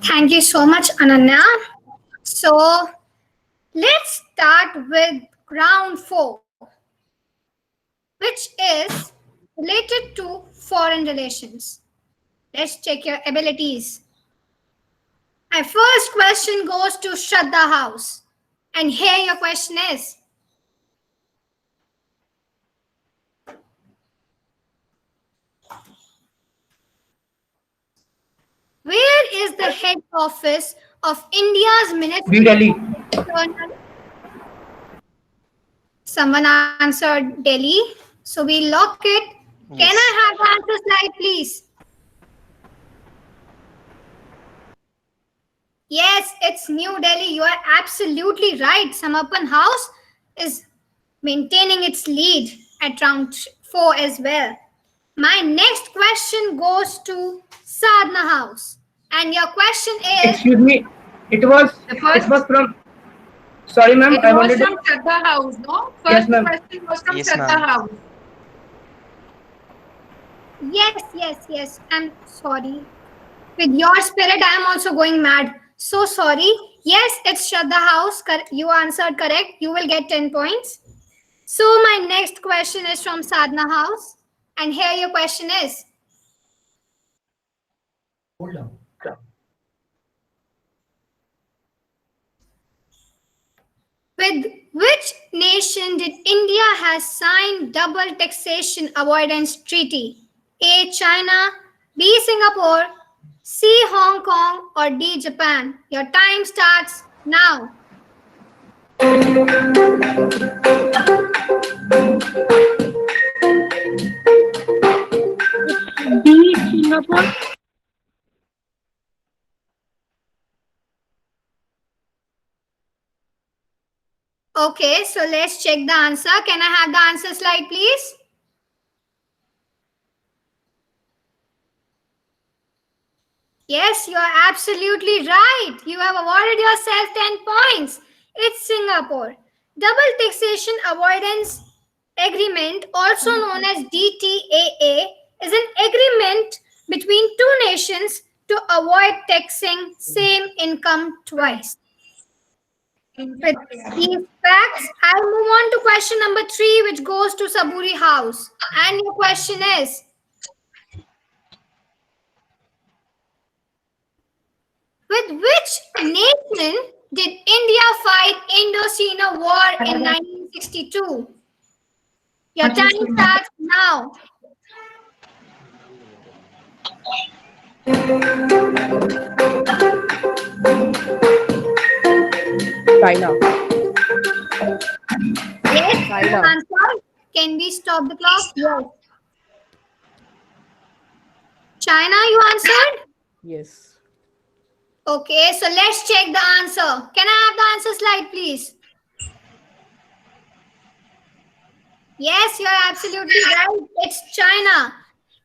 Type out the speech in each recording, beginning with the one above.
Thank you so much, Ananya. So let's start with round four, which is related to foreign relations. Let's check your abilities. My first question goes to Shraddha House. And here your question is: where is the head office of India's New Ministry Delhi. of External? Someone answered Delhi. So we lock it. Can I Yes. have the answer slide, please? Yes, it's New Delhi. You are absolutely right. Samapan House is maintaining its lead at round four as well. My next question goes to Sadhna House. And your question is Excuse me. It was The it first, was from. Sorry, ma'am. it I was wanted to. from Shraddha House, no? Yes, First ma'am. question was from Yes, Shraddha ma'am. House. yes. I'm sorry. With your spirit, I am also going mad. So sorry. Yes, it's Shraddha House. You answered correct. You will get 10 points. So my next question is from Sadhna House. And here your question is: with which nation did India has signed double taxation avoidance treaty? A. China, B. Singapore, C. Hong Kong, or D. Japan? Your time starts now. B. Singapore. Okay, so let's check the answer. Can I have the answer slide, please? Yes, you are absolutely right. You have awarded yourself 10 points. It's Singapore. Double Taxation Avoidance Agreement, also known as DTAA, is an agreement between two nations to avoid taxing same income twice. With these facts, I'll move on to question number three, which goes to Saburi House. And your question is: with which nation did India fight Indo-China War in 1962? Your time starts now. China. Yes, you China. answered. Can we stop the clock? Yes. China, you answered? Yes. Okay, so let's check the answer. Can I have the answer slide, please? Yes, you're absolutely right. It's China.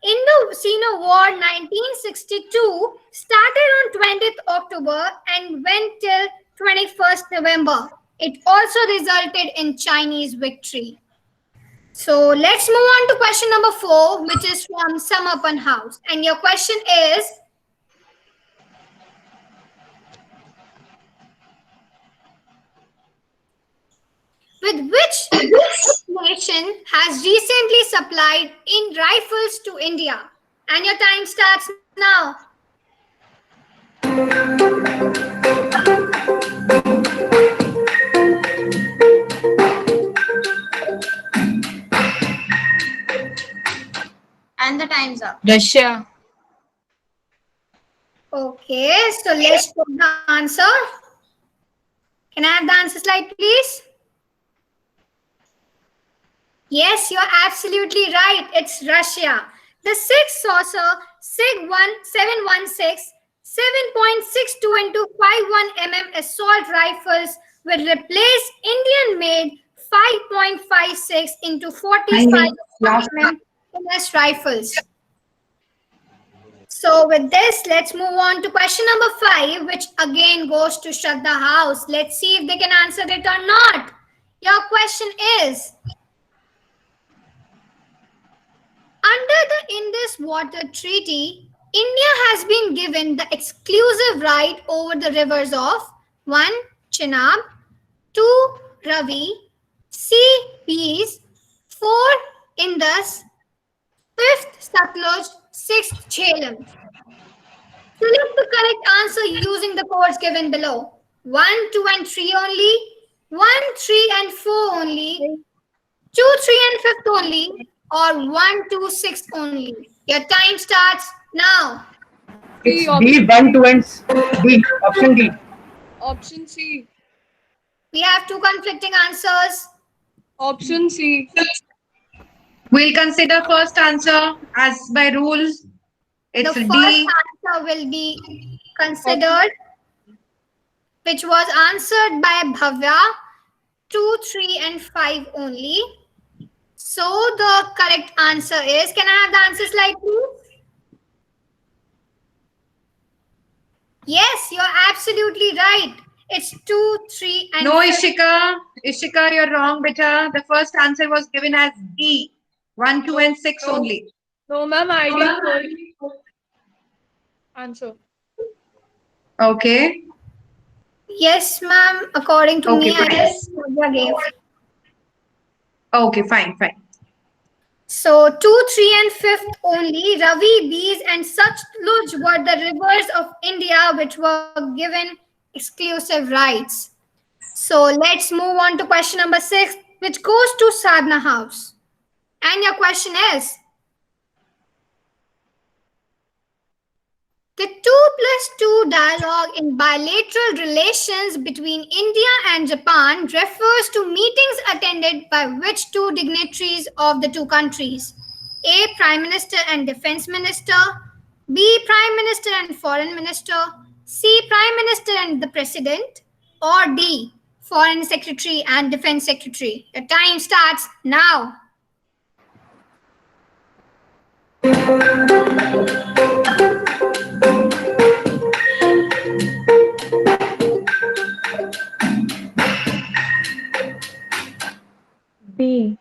Indo-Sino War 1962 started on 20th October and went till 21st November. It also resulted in Chinese victory. So let's move on to question number four, which is from Samapan House. And your question is: with which nation has recently supplied in rifles to India? And your time starts now. And the time's up. Russia. Okay, so let's put the answer. Can I have the answer slide, please? Yes, you're absolutely right. It's Russia. The Six Saucer SIG 1716 7.62 into 51 assault rifles will replace Indian made 5.56 into 45 NS rifles. So with this, let's move on to question number five, which again goes to Shraddha House. Let's see if they can answer it or not. Your question is: under the Indus Water Treaty, India has been given the exclusive right over the rivers of 1. Chenab, 2. Ravi, C. Beas, 4. Indus, 5th Satluj, 6th Jhelum. Select the correct answer using the codes given below. 1, 2 and 3 only, 1, 3 and 4 only, 2, 3 and 5th only, or 1, 2, 6 only. Your time starts now. It's D, 1, 2, and D. Option D. Option C. We have two conflicting answers. Option C. We'll consider first answer as by rule. It's The first D. answer will be considered, which was answered by Bhavya, 2, 3, and 5 only. So the correct answer is, can I have the answer slide, please? Yes, you're absolutely right. It's 2, 3, and No, 5. Ishika. Ishika, you're wrong, beta. The first answer was given as D. 1, 2, and 6 only. No, ma'am, I didn't answer. Okay. Yes, ma'am. According to Okay, me, I fine. guess Bhavya gave. Okay, fine, fine. So 2, 3, and 5th only, Ravi, Beas, and Satluj were the rivers of India which were given exclusive rights. So let's move on to question number 6, which goes to Sadhana House. And your question is, the 2+2 dialogue in bilateral relations between India and Japan refers to meetings attended by which two dignitaries of the two countries? A. Prime Minister and Defense Minister, B. Prime Minister and Foreign Minister, C. Prime Minister and the President, or D. Foreign Secretary and Defense Secretary. Your time starts now. B.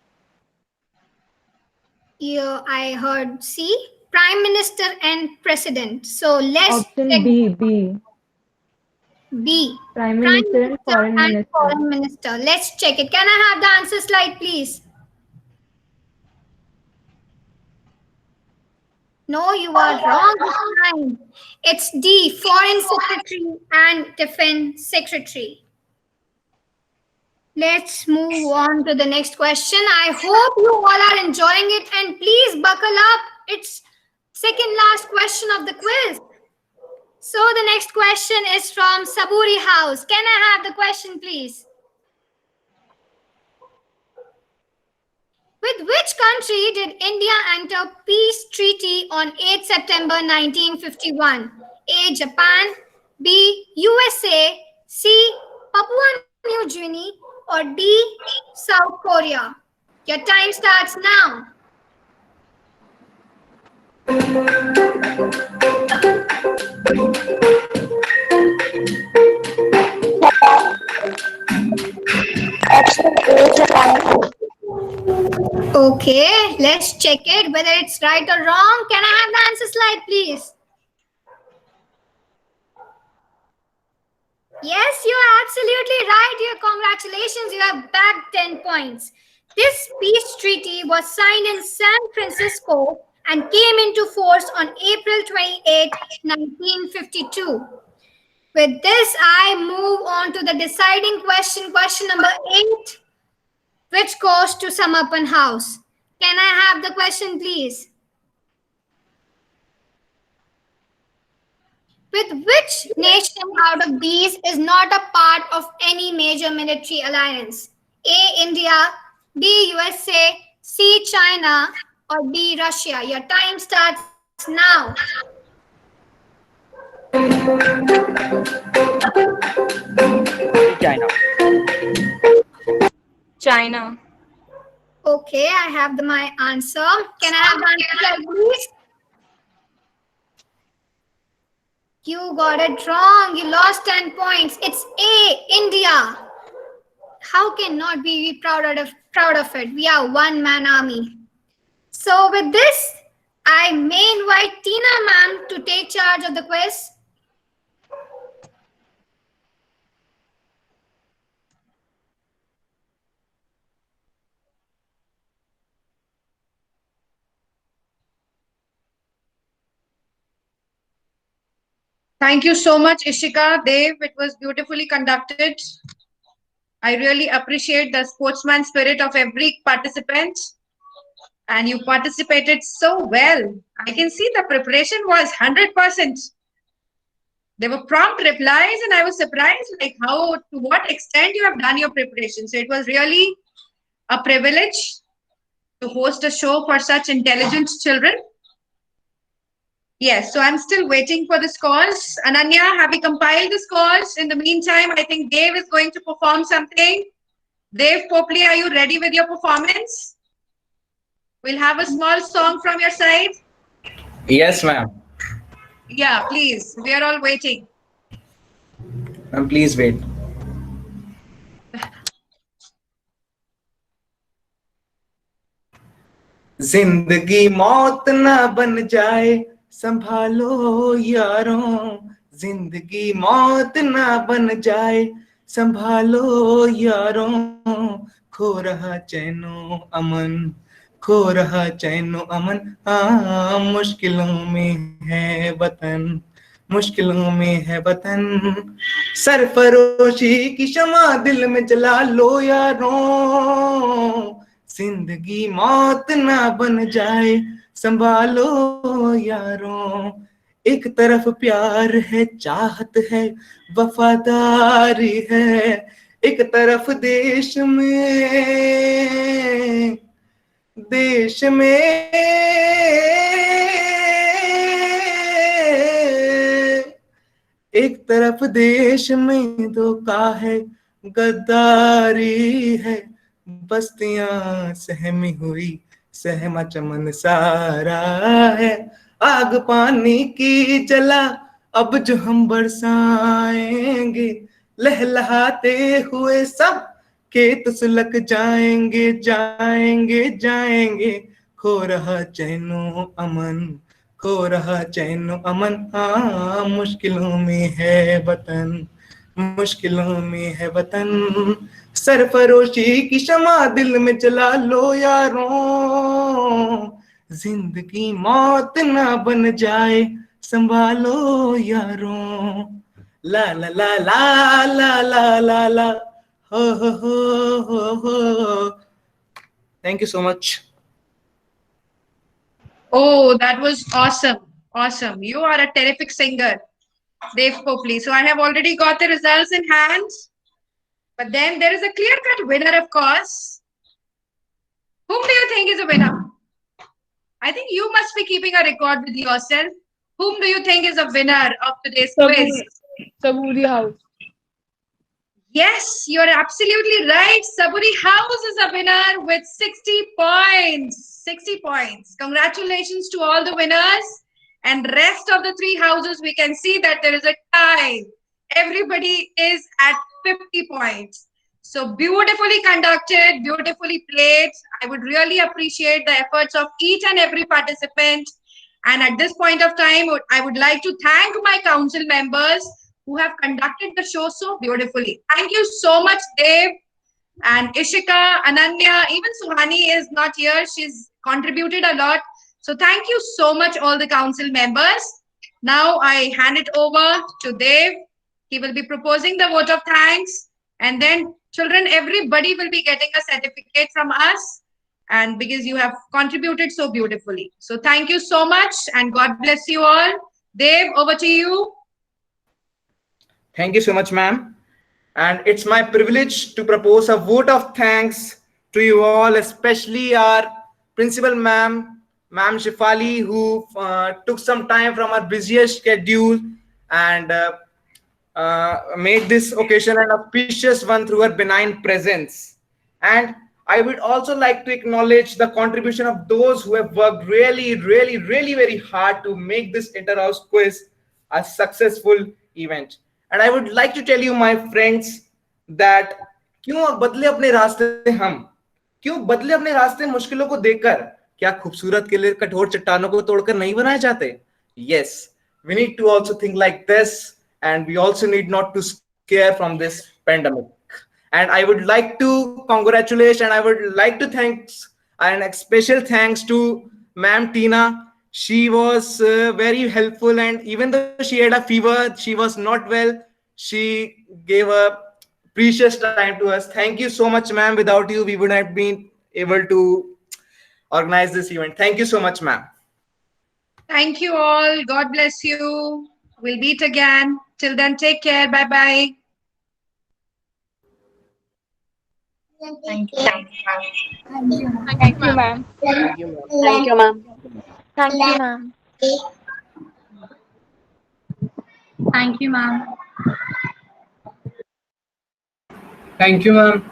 Yeah, I heard C. Prime Minister and President. So let's Option check B. B. Prime Minister and Foreign Minister. Foreign Minister. Let's check it. Can I have the answer slide, please? No, you are wrong this time. It's D. Foreign Secretary and Defense Secretary. Let's move on to the next question. I hope you all are enjoying it, and please buckle up. It's second last question of the quiz. So the next question is from Saburi House. Can I have the question, please? With which country did India enter peace treaty on 8 September 1951? A. Japan, B. USA, C. Papua New Guinea, or D. South Korea? Your time starts now. Okay, let's check it whether it's right or wrong. Can I have the answer slide, please? Yes, you are absolutely right. Congratulations, you have bagged 10 points. This peace treaty was signed in San Francisco and came into force on April 28, 1952. With this, I move on to the deciding question, question number 8, which goes to Samapan House. Can I have the question, please? With which nation out of these is not a part of any major military alliance? A. India, B. USA, C. China, or D. Russia? Your time starts now. China. China. Okay, I have my answer. Can I have the answer, please? You got it wrong. You lost 10 points. It's A, India. How can not we be proud of it? We are one-man army. So with this, I may invite Tina ma'am to take charge of the quiz. Thank you so much, Ishika. Dev, it was beautifully conducted. I really appreciate the sportsman spirit of every participant. And you participated so well. I can see the preparation was 100%. There were prompt replies, and I was surprised, like how, to what extent you have done your preparation. So it was really a privilege to host a show for such intelligent children. Yes, so I'm still waiting for the scores. Ananya, have you compiled the scores? In the meantime, I think Dave is going to perform something. Dave Popley, are you ready with your performance? We'll have a small song from your side. Yes, ma'am. Yeah, please. We are all waiting. Ma'am, please wait. जिंदगी मौत ना बन जाए संभालो यारों, जिंदगी मौत ना बन जाए संभालो यारों, खो रहा चैनो अमन, खो रहा चैनो अमन, मुश्किलों में है वतन, मुश्किलों में है वतन, सरफरोशी की शमा दिल में जला लो यारों, जिंदगी मौत ना बन जाए संभालो यारों, एक तरफ प्यार है, चाहत है, वफादारी है, एक तरफ देश में एक तरफ देश में धोखा है, गद्दारी है, बस्तियां सहमी हुई, सहमा चमन सारा है, आग पानी की जला अब जो हम बरसाएंगे, लहलहाते हुए सब खेत सुलग जाएंगे, जाएंगे जाएंगे, खो रहा चैनो अमन, खो रहा चैनो अमन, मुश्किलों में है वतन, मुश्किलों में है वतन, सरफरोशी की शमा दिल में जला लो यारों, जिंदगी मौत ना बन जाए संभालो यारों, ला ला ला ला ला ला ला ला, ho. Thank you so much. Oh, that was awesome. Awesome. You are a terrific singer, Dave Popley. So I have already got the results in hand. But then there is a clear-cut winner, of course. Whom do you think is a winner? I think you must be keeping a record with yourself. Whom do you think is a winner of today's quiz? Saburi House. Yes, you're absolutely right. Saburi House is a winner with 60 points. 60 points. Congratulations to all the winners. And rest of the three houses, we can see that there is a tie. Everybody is at 50 points. So beautifully conducted, beautifully played. I would really appreciate the efforts of each and every participant. And at this point of time, I would like to thank my council members who have conducted the show so beautifully. Thank you so much, Dave and Ishika, Ananya. Even Suhani is not here. She's contributed a lot. So thank you so much, all the council members. Now I hand it over to Dave. He will be proposing the vote of thanks. And then children, everybody will be getting a certificate from us. And because you have contributed so beautifully. So thank you so much and God bless you all. Dave, over to you. Thank you so much, ma'am. And it's my privilege to propose a vote of thanks to you all, especially our principal ma'am, Ma'am Shifali, who took some time from her busiest schedule and made this occasion an auspicious one through her benign presence. And I would also like to acknowledge the contribution of those who have worked really very hard to make this inter-house quiz a successful event. And I would like to tell you, my friends, that क्यों बदले अपने रास्ते हम, क्यों बदले अपने रास्ते मुश्किलों को देखकर, क्या खूबसूरत के लिए कठोर चट्टानों को तोड़कर नहीं बनाए जाते? Yes, we need to also think like this, and we also need not to scare from this pandemic. And I would like to congratulate and I would like to thanks and a special thanks to Ma'am Tina. She was very helpful, and even though she had a fever, she was not well. She gave a precious time to us. Thank you so much, ma'am. Without you, we would have been able to organize this event. Thank you so much, ma'am. Thank you all. God bless you. We'll meet again. Till then, take care. Bye bye. Thank you, ma'am. Thank you, ma'am. Thank you, ma'am. Thank you, ma'am.